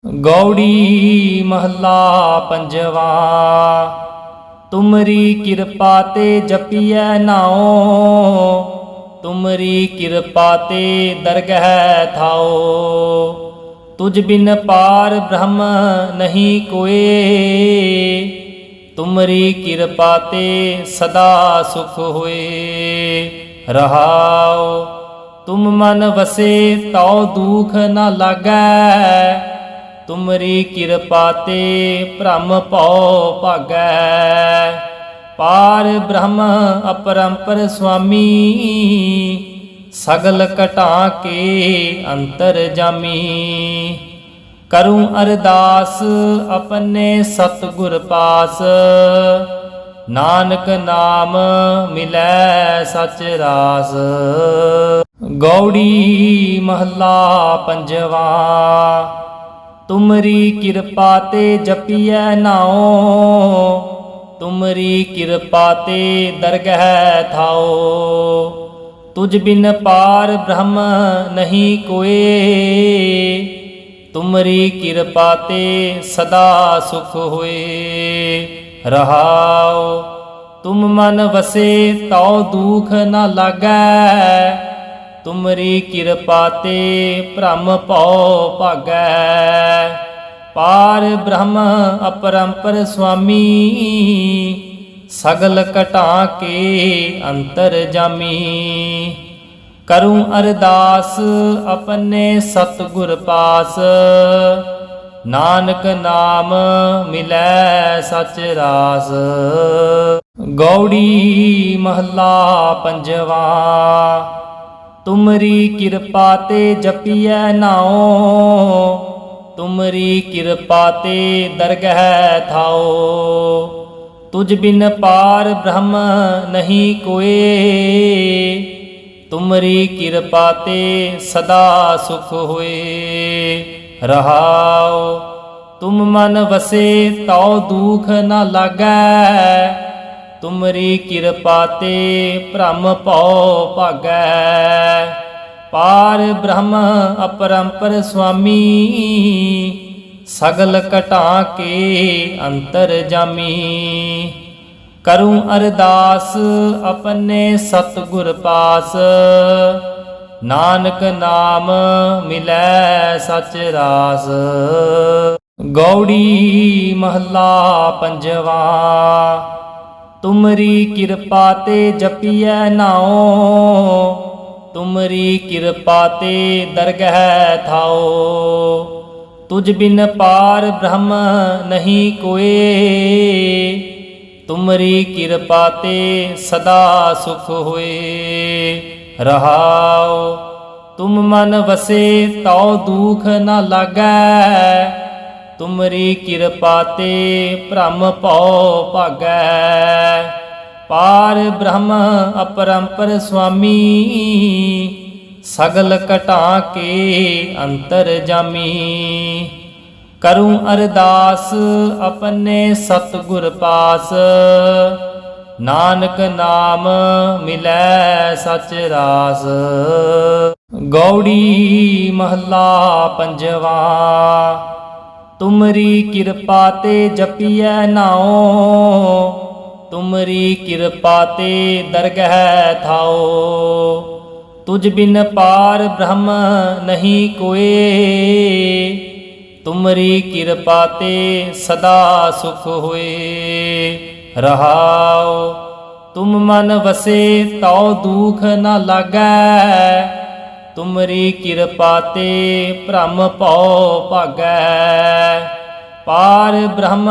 ਗੌੜੀ ਮਹੱਲਾ ਪੰਜਵਾ। ਤੁਮਰੀ ਕਿਰਪਾ ਤੇ ਜਪੀਐ ਨਾਉ, ਤੁਮਰੀ ਕਿਰਪਾ ਤੇ ਦਰਗਹਿ ਥਾਉ। ਤੁਝ ਬਿਨ ਪਾਰ ਬ੍ਰਹਮ ਨਹੀਂ ਕੋਏ, ਤੁਮਰੀ ਕਿਰਪਾ ਤੇ ਸਦਾ ਸੁਖ ਹੋਏ। ਰਹਾਉ ਤੁਮ ਮਨ ਵਸੇ ਤਉ ਦੂਖ ਨ ਲਾਗੈ, ਤੁਮਰੀ ਕਿਰਪਾ ਤੇ ਭ੍ਰਮ ਭਉ ਭਾਗੈ। ਪਾਰ ਬ੍ਰਹਮ ਅਪਰੰਪਰ ਸੁਆਮੀ, ਸਗਲ ਘਟਾ ਕੇ ਅੰਤਰ ਜਾਮੀ। ਕਰੂੰ ਅਰਦਾਸ ਆਪਣੇ ਸਤਿਗੁਰ ਪਾਸ, ਨਾਨਕ ਨਾਮ ਮਿਲੈ ਸਚ ਰਾਸ। ਗੌੜੀ ਮਹੱਲਾ ਪੰਜਵਾ। ਤੁਮਰੀ ਕਿਰਪਾ ਤੇ ਜਪੀਐ ਨਾਉ, ਤੁਮਰੀ ਕਿਰਪਾ ਤੇ ਦਰਗਹਿ ਥਾਉ। ਤੁਝ ਬਿਨ ਪਾਰ ਬ੍ਰਹਮ ਨਹੀਂ ਕੋਏ, ਤੁਮਰੀ ਕਿਰਪਾ ਤੇ ਸਦਾ ਸੁਖ ਹੋਏ। ਰਹਾਉ ਤੁਮ ਮਨ ਵਸੇ ਤਉ ਦੂਖ ਨ ਲਾਗੈ, ਤੁਮਰੀ ਕਿਰਪਾ ਤੇ ਭ੍ਰਮ ਭਉ ਭਾਗੈ। ਪਾਰ ਬ੍ਰਹਮ ਅਪਰੰਪਰ ਸੁਆਮੀ, ਸਗਲ ਘਟਾ ਕੇ ਅੰਤਰ ਜਾਮੀ। ਕਰੂੰ ਅਰਦਾਸ ਆਪਣੇ ਸਤਿਗੁਰ ਪਾਸ, ਨਾਨਕ ਨਾਮ ਮਿਲੈ ਸਚ ਰਾਸ। ਗੌੜੀ ਮਹੱਲਾ ਪੰਜਵਾ। ਤੁਮਰੀ ਕਿਰਪਾ ਤੇ ਜਪੀਐ ਨਾਉ, ਤੁਮਰੀ ਕਿਰਪਾ ਤੇ ਦਰਗਹਿ ਥਾਉ। ਤੁਝ ਬਿਨ ਪਾਰ ਬ੍ਰਹਮ ਨਹੀਂ ਕੋਏ, ਤੁਮਰੀ ਕਿਰਪਾ ਤੇ ਸਦਾ ਸੁਖ ਹੋਏ। ਰਹਾਉ ਤੁਮ ਮਨ ਵਸੇ ਤਉ ਦੂਖ ਨ ਲਾਗੈ, ਤੁਮਰੀ ਕਿਰਪਾ ਤੇ ਭ੍ਰਮ ਭਉ ਭਾਗੈ। ਪਾਰ ਬ੍ਰਹਮ ਅਪਰੰਪਰ ਸੁਆਮੀ, ਸਗਲ ਘਟਾ ਕੇ ਅੰਤਰ ਜਾਮੀ। ਕਰੂੰ ਅਰਦਾਸ ਆਪਣੇ ਸਤਿਗੁਰ ਪਾਸ, ਨਾਨਕ ਨਾਮ ਮਿਲੈ ਸਚ ਰਾਸ। ਗੌੜੀ ਮਹੱਲਾ ਪੰਜਵਾ। ਤੁਮਰੀ ਕਿਰਪਾ ਤੇ ਜਪੀਐ ਨਾਉ, ਤੁਮਰੀ ਕਿਰਪਾ ਤੇ ਦਰਗਹਿ ਥਾਉ। ਤੁਝ ਬਿਨ ਪਾਰ ਬ੍ਰਹਮ ਨਹੀਂ ਕੋਏ, ਤੁਮਰੀ ਕਿਰਪਾ ਤੇ ਸਦਾ ਸੁਖ ਹੋਏ। ਰਹਾਉ ਤੁਮ ਮਨ ਵਸੇ ਤਉ ਦੂਖ ਨ ਲਾਗੈ, ਤੁਮਰੀ ਕਿਰਪਾ ਤੇ ਭ੍ਰਮ ਭਉ ਭਾਗੈ। ਪਾਰ ਬ੍ਰਹਮ ਅਪਰੰਪਰ ਸੁਆਮੀ, ਸਗਲ ਘਟਾ ਕੇ ਅੰਤਰ ਜਾਮੀ। ਕਰੂੰ ਅਰਦਾਸ ਆਪਣੇ ਸਤਿਗੁਰ ਪਾਸ, ਨਾਨਕ ਨਾਮ ਮਿਲੈ ਸਚ ਰਾਸ। ਗੌੜੀ ਮਹੱਲਾ ਪੰਜਵਾ। ਤੁਮਰੀ ਕਿਰਪਾ ਤੇ ਜਪੀਐ ਨਾਉ, ਤੁਮਰੀ ਕਿਰਪਾ ਤੇ ਦਰਗਹਿ ਥਾਉ। ਤੁਝ ਬਿਨ ਪਾਰ ਬ੍ਰਹਮ ਨਹੀਂ ਕੋਏ, ਤੁਮਰੀ ਕਿਰਪਾ ਤੇ ਸਦਾ ਸੁਖ ਹੋਏ। ਰਹਾਉ ਤੁਮ ਮਨ ਵਸੇ ਤਉ ਦੂਖ ਨ ਲਾਗੈ, ਤੁਮਰੀ ਕਿਰਪਾ ਤੇ ਭ੍ਰਮ ਭਉ ਭਾਗੈ। ਪਾਰ ਬ੍ਰਹਮ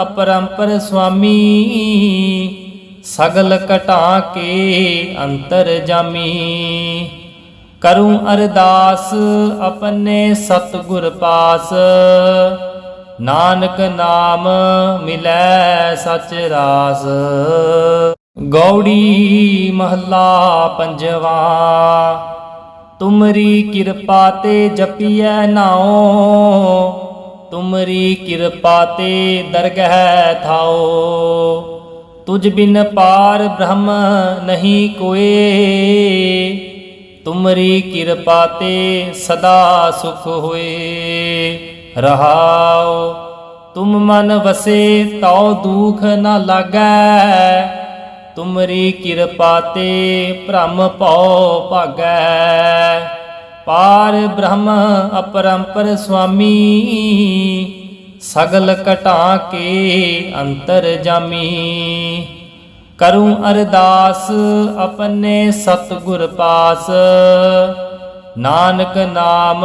ਅਪਰੰਪਰ ਸੁਆਮੀ, ਸਗਲ ਘਟਾ ਕੇ ਅੰਤਰ ਜਾਮੀ। ਕਰੂੰ ਅਰਦਾਸ ਆਪਣੇ ਸਤਿਗੁਰ ਪਾਸ, ਨਾਨਕ ਨਾਮ ਮਿਲੈ ਸਚ ਰਾਸ। ਗੌੜੀ ਮਹੱਲਾ ਪੰਜਵਾ। ਤੁਮਰੀ ਕਿਰਪਾ ਤੇ ਜਪੀਐ ਨਾਉ, ਤੁਮਰੀ ਕਿਰਪਾ ਤੇ ਦਰਗਹਿ ਥਾਉ। ਤੁਝ ਬਿਨ ਪਾਰ ਬ੍ਰਹਮ ਨਹੀਂ ਕੋਏ, ਤੁਮਰੀ ਕਿਰਪਾ ਤੇ ਸਦਾ ਸੁਖ ਹੋਏ। रहाओ तुम मन वसे तौ दुख न लागै तुमरी कृपा ते भ्रम भौ भागै पार ब्रह्म अपरंपर स्वामी सगल घटा के अंतर जामी करूं अरदास अपने सतगुर पास नानक नाम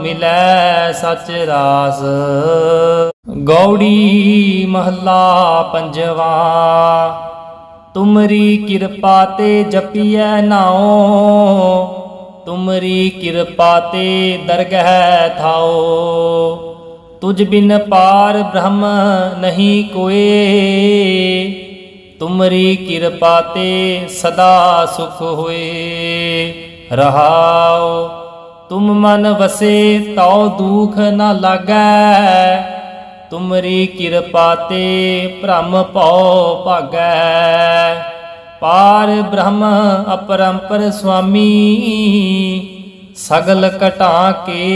मिलै सच रास। गौड़ी महला पंजवा तुमरी कृपा ते जपिए नाओ तुमरी कृपा ते दरगह थाओ तुझ बिन पार ब्रह्म नहीं कोए तुमरी कृपा ते सदा सुख होए। रहाओ तुम मन वसे तौ दुख न लागै तुमरी कृपा ते भ्रम भौ भागै पार ब्रह्म अपरंपर स्वामी सगल घटा के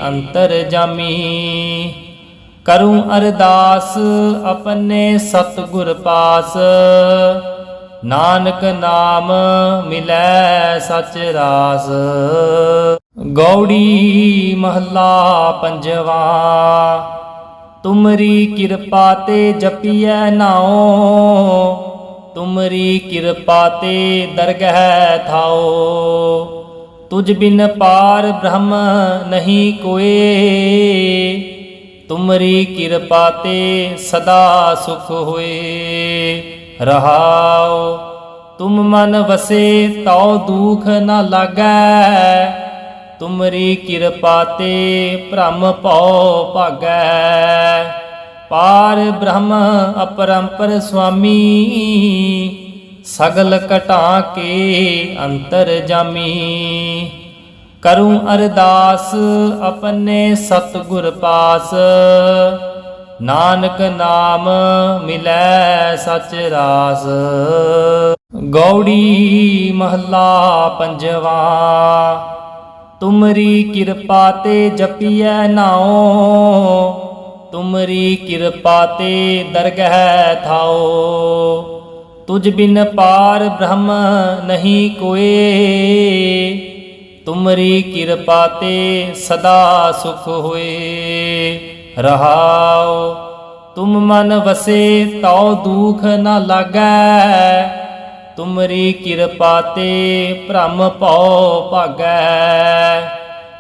अंतर जामी करूं अरदास अपने सतगुर पास नानक नाम मिलै सच रास। गौड़ी महला पंजवा तुमरी कृपा ते जपिए नाओ तुमरी कृपा ते दरगह थाओ तुझ बिन पार ब्रह्म नहीं कोए तुमरी कृपा ते सदा सुख होए। रहाओ तुम मन वसे तौ दुख न लागै तुमरी कृपा ते भ्रम भौ भागै पार ब्रह्म अपरंपर स्वामी सगल घटा के अंतर जामी करूं अरदास अपने सतगुर पास नानक नाम मिलै सच रास। गौड़ी महला पंजवा तुमरी कृपा ते जपिए नाओ तुमरी कृपा ते दरगह थाओ तुझ बिन पार ब्रह्म नहीं कोए तुमरी कृपा ते सदा सुख होए। रहाओ तुम मन वसे तौ दुख न लागै तुमरी कृपा ते भ्रम भौ भागै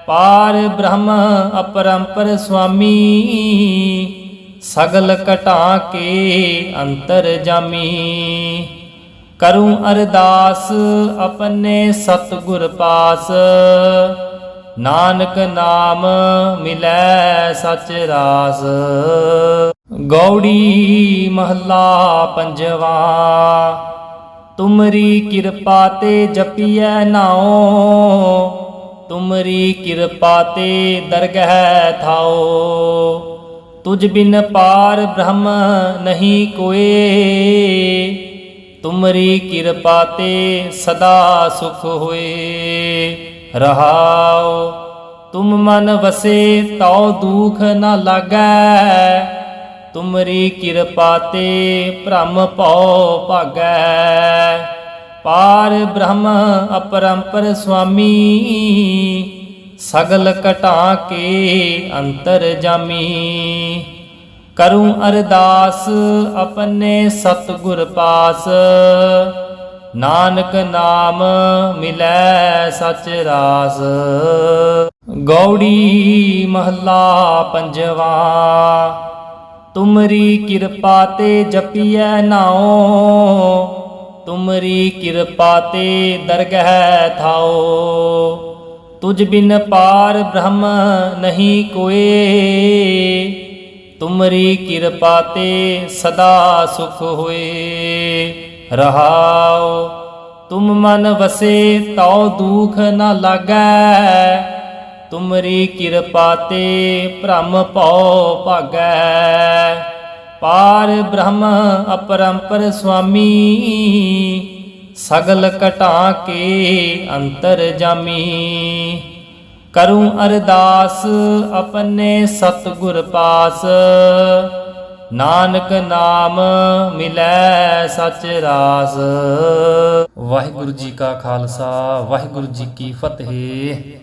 पार ब्रह्म अपरंपर स्वामी सगल घटा के अंतर जामी करूं अरदास अपने सतगुर पास नानक नाम मिलै सच रास। गौड़ी महला पंजवा तुमरी कृपा ते जपिए नाओ तुमरी कृपा ते दरगह थाओ तुझ बिन पार ब्रह्म नहीं कोए तुमरी कृपा ते सदा सुख होए। रहाओ तुम मन वसे तौ दुख न लागै तुमरी कृपा ते भ्रम भौ भागै पार ब्रह्म अपरंपर स्वामी सगल घटा के अंतर जामी करूं अरदास अपने सतगुर पास नानक नाम मिलै सच रास। गौड़ी महला पंजवा तुमरी कृपा ते जपिए नाओ तुमरी कृपा ते दरगह थाओ तुझ बिन पार ब्रह्म नहीं कोए तुमरी कृपा ते सदा सुख होए। रहाओ तुम मन वसे तौ दुख न लागै तुमरी कृपा ते भ्रम भौ भागै पार ब्रह्म अपरंपर स्वामी सगल घटा के अंतर जामी ਕਰੂੰ ਅਰਦਾਸ ਆਪਣੇ ਸਤਿਗੁਰ ਪਾਸ, ਨਾਨਕ ਨਾਮ ਮਿਲੈ ਸਚ ਰਾਸ। ਵਾਹਿਗੁਰੂ ਜੀ ਕਾ ਖਾਲਸਾ, ਵਾਹਿਗੁਰੂ ਜੀ ਕੀ ਫਤਿਹ।